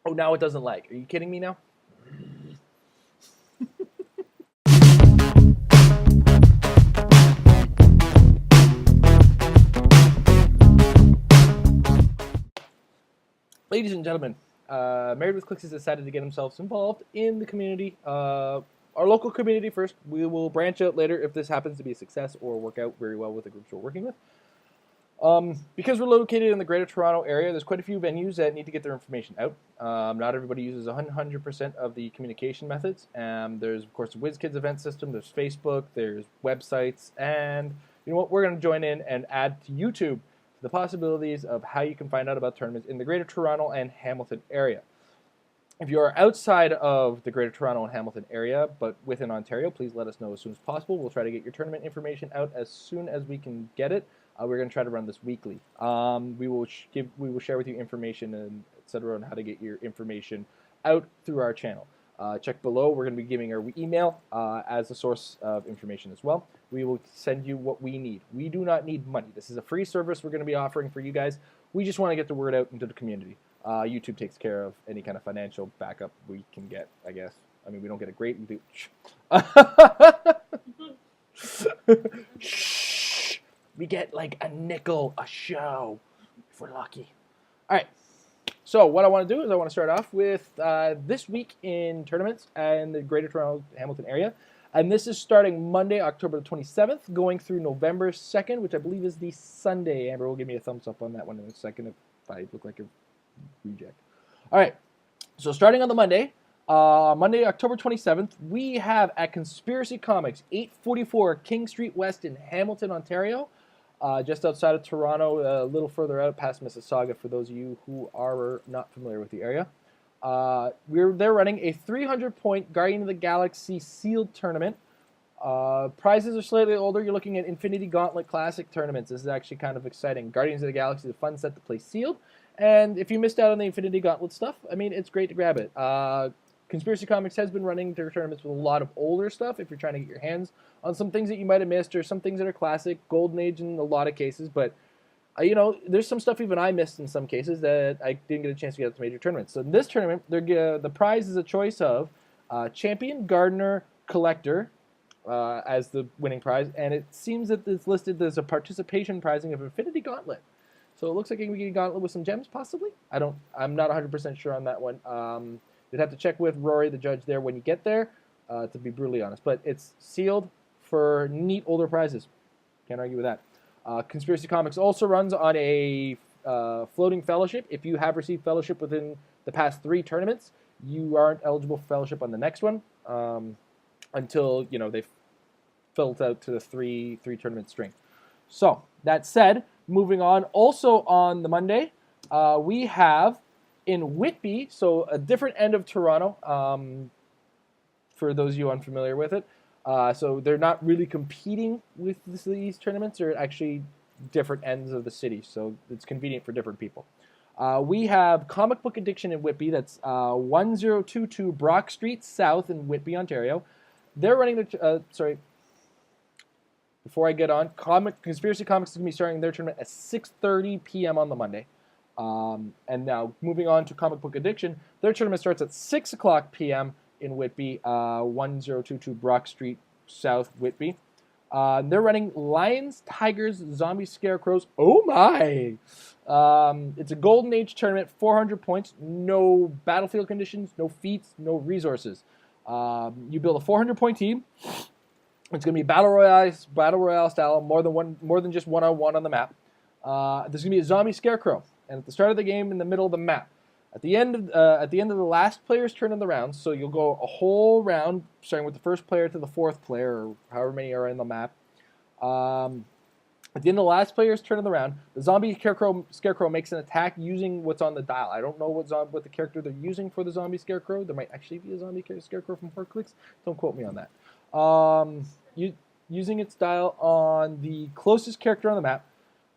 Oh, now it doesn't lag. Are you kidding me now? Ladies and gentlemen, MarriedWithClix has decided to get themselves involved in the community. Our local community first. We will branch out later if this happens to be a success or work out very well with the groups we're working with. Because we're located in the Greater Toronto area, there's quite a few venues that need to get their information out. Not everybody uses 100% of the communication methods. There's, of course, the WizKids event system, there's Facebook, there's websites, and you know what? We're going to join in and add to YouTube the possibilities of how you can find out about tournaments in the Greater Toronto and Hamilton area. If you are outside of the Greater Toronto and Hamilton area, but within Ontario, please let us know as soon as possible. We'll try to get your tournament information out as soon as we can get it. We're going to try to run this weekly. We will share with you information and etc. on how to get your information out through our channel. Check below. We're going to be giving our email as a source of information as well. We will send you what we need. We do not need money. This is a free service we're going to be offering for you guys. We just want to get the word out into the community. YouTube takes care of any kind of financial backup we can get, I guess. I mean, we don't get a great... We do... Shh. We get like a nickel a show if we're lucky. All right. So what I want to do is I want to start off with this week in tournaments in the Greater Toronto Hamilton area. And this is starting Monday, October the 27th, going through November 2nd, which I believe is the Sunday. Amber will give me a thumbs up on that one in a second if I look like a reject. All right. So starting on the Monday, October 27th, we have at Conspiracy Comics, 844 King Street West in Hamilton, Ontario. Just outside of Toronto, a little further out past Mississauga for those of you who are not familiar with the area. They're running a 300-point Guardian of the Galaxy sealed tournament. Prizes are slightly older. You're looking at Infinity Gauntlet Classic tournaments. This is actually kind of exciting. Guardians of the Galaxy is a fun set to play sealed. And if you missed out on the Infinity Gauntlet stuff, I mean, it's great to grab it. Conspiracy Comics has been running their tournaments with a lot of older stuff if you're trying to get your hands on some things that you might have missed or some things that are classic, Golden Age in a lot of cases. But, you know, there's some stuff even I missed in some cases that I didn't get a chance to get out to major tournaments. So in this tournament, the prize is a choice of Champion Gardener Collector as the winning prize. And it seems that it's listed as a participation prizing of Infinity Gauntlet. So it looks like you can get a gauntlet with some gems, possibly. I'm not 100% sure on that one. You'd have to check with Rory, the judge, there when you get there, to be brutally honest. But it's sealed for neat older prizes. Can't argue with that. Conspiracy Comics also runs on a floating fellowship. If you have received fellowship within the past 3 tournaments, you aren't eligible for fellowship on the next one until they've filled out to the three tournament string. So that said, moving on. Also on the Monday, we have in Whitby, so a different end of Toronto, for those of you unfamiliar with it. So they're not really competing with these tournaments. They're actually different ends of the city, so it's convenient for different people. We have Comic Book Addiction in Whitby. That's 1022 Brock Street South in Whitby, Ontario. They're running the... Before I get on, Conspiracy Comics is going to be starting their tournament at 6:30 p.m. on the Monday. And now, moving on to Comic Book Addiction, their tournament starts at 6 o'clock p.m. in Whitby, 1022 Brock Street, South, Whitby. They're running Lions, Tigers, Zombie Scarecrows. Oh my! It's a Golden Age tournament, 400 points, no battlefield conditions, no feats, no resources. You build a 400-point team. It's going to be battle royale style, more than just one-on-one on the map. There's going to be a zombie scarecrow, and at the start of the game, in the middle of the map. At the end of the last player's turn of the round, so you'll go a whole round, starting with the first player to the 4th player, or however many are in the map. At the end of the last player's turn of the round, the zombie scarecrow makes an attack using what's on the dial. I don't know what the character they're using for the zombie scarecrow. There might actually be a zombie scarecrow from Heroclix. Don't quote me on that. Using its dial on the closest character on the map,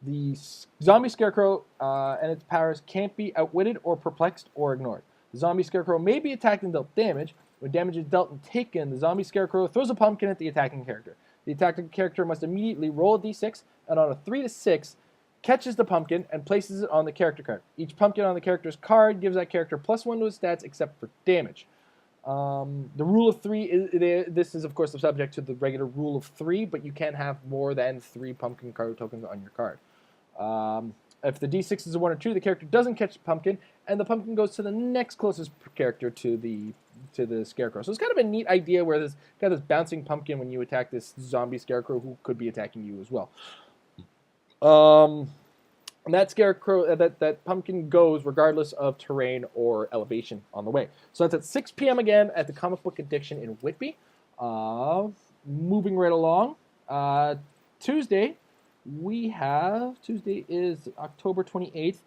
the zombie scarecrow and its powers can't be outwitted or perplexed or ignored. The zombie scarecrow may be attacked and dealt damage. When damage is dealt and taken, the zombie scarecrow throws a pumpkin at the attacking character. The attacking character must immediately roll a d6, and on a 3 to 6, catches the pumpkin and places it on the character card. Each pumpkin on the character's card gives that character +1 to his stats except for damage. The rule of 3, this is of course subject to the regular rule of 3, but you can't have more than 3 pumpkin card tokens on your card. If the d6 is a 1 or 2, the character doesn't catch the pumpkin, and the pumpkin goes to the next closest character to the scarecrow. So it's kind of a neat idea where there's got this bouncing pumpkin when you attack this zombie scarecrow who could be attacking you as well. And that scarecrow, that pumpkin goes regardless of terrain or elevation on the way. So that's at 6 p.m. again at the Comic Book Addiction in Whitby. Moving right along, Tuesday is October 28th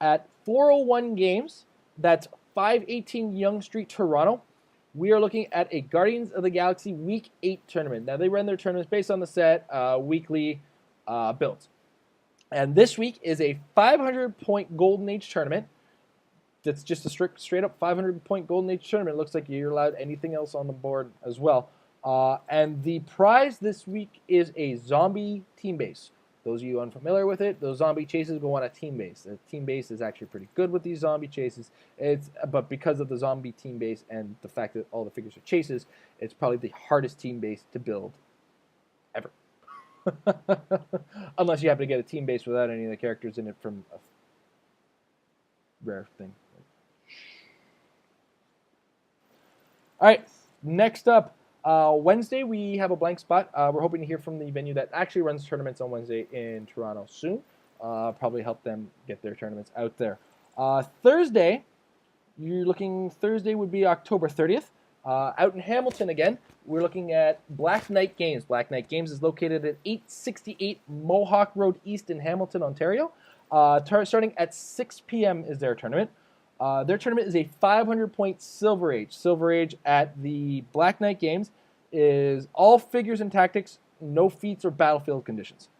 at 401 Games. That's 518 Yonge Street, Toronto. We are looking at a Guardians of the Galaxy Week 8 tournament. Now, they run their tournaments based on the set weekly builds. And this week is a 500-point Golden Age tournament. That's just a straight up 500-point Golden Age tournament. It looks like you're allowed anything else on the board as well. And the prize this week is a zombie team base. Those of you unfamiliar with it, those zombie chases go on a team base. The team base is actually pretty good with these zombie chases. But because of the zombie team base and the fact that all the figures are chases, it's probably the hardest team base to build ever. Unless you happen to get a team base without any of the characters in it from a rare thing. All right, next up, Wednesday we have a blank spot. We're hoping to hear from the venue that actually runs tournaments on Wednesday in Toronto soon. Probably help them get their tournaments out there. Thursday would be October 30th. Out in Hamilton again, we're looking at Black Knight Games. Black Knight Games is located at 868 Mohawk Road East in Hamilton, Ontario. Starting at 6 p.m. is their tournament. Their tournament is a 500-point Silver Age. Silver Age at the Black Knight Games is all figures and tactics, no feats or battlefield conditions.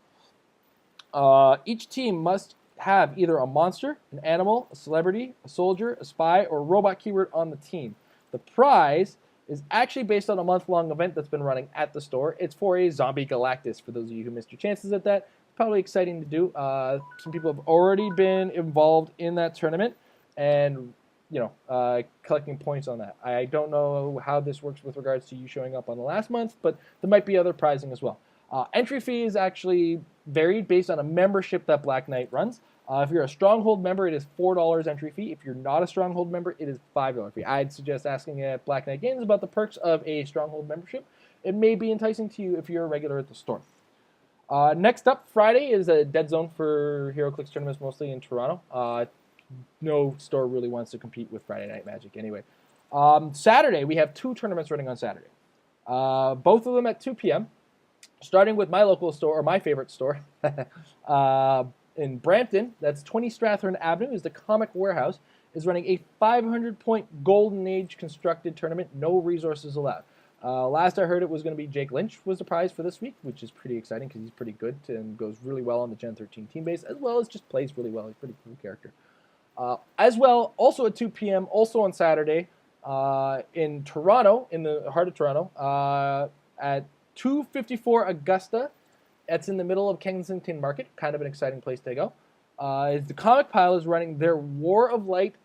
Each team must have either a monster, an animal, a celebrity, a soldier, a spy, or a robot keyword on the team. The prize is actually based on a month-long event that's been running at the store. It's for a Zombie Galactus, for those of you who missed your chances at that. It's probably exciting to do. Some people have already been involved in that tournament and, collecting points on that. I don't know how this works with regards to you showing up on the last month, but there might be other prizing as well. Entry fee is actually varied based on a membership that Black Knight runs. If you're a Stronghold member, it is $4 entry fee. If you're not a Stronghold member, it is $5 fee. I'd suggest asking at Black Knight Games about the perks of a Stronghold membership. It may be enticing to you if you're a regular at the store. Next up, Friday is a dead zone for Heroclix tournaments, mostly in Toronto. No store really wants to compete with Friday Night Magic anyway. Saturday, we have 2 tournaments running on Saturday. Both of them at 2 p.m. Starting with my local store, or my favorite store. In Brampton, that's 20 Strathern Avenue, is the Comic Warehouse, is running a 500-point Golden Age constructed tournament, no resources allowed. Last I heard it was going to be Jake Lynch was the prize for this week, which is pretty exciting because he's pretty good and goes really well on the Gen 13 team base, as well as just plays really well. He's a pretty cool character. As well, also at 2 p.m., also on Saturday, in Toronto, in the heart of Toronto, at 254 Augusta. That's in the middle of Kensington Market, kind of an exciting place to go. The Comic Pile is running their War of Light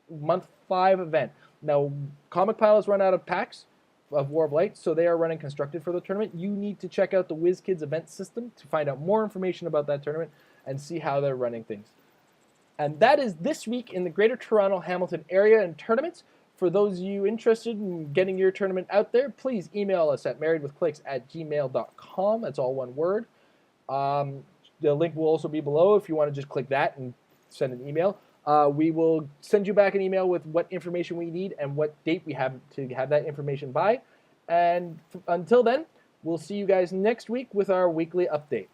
Month 5 event. Now, Comic Pile has run out of packs of War of Light, so they are running constructed for the tournament. You need to check out the WizKids event system to find out more information about that tournament and see how they're running things. And that is this week in the Greater Toronto Hamilton area and tournaments. For those of you interested in getting your tournament out there, please email us at MarriedWithClix@gmail.com. That's all one word. The link will also be below if you want to just click that and send an email. We will send you back an email with what information we need and what date we have to have that information by. And until then, we'll see you guys next week with our weekly update.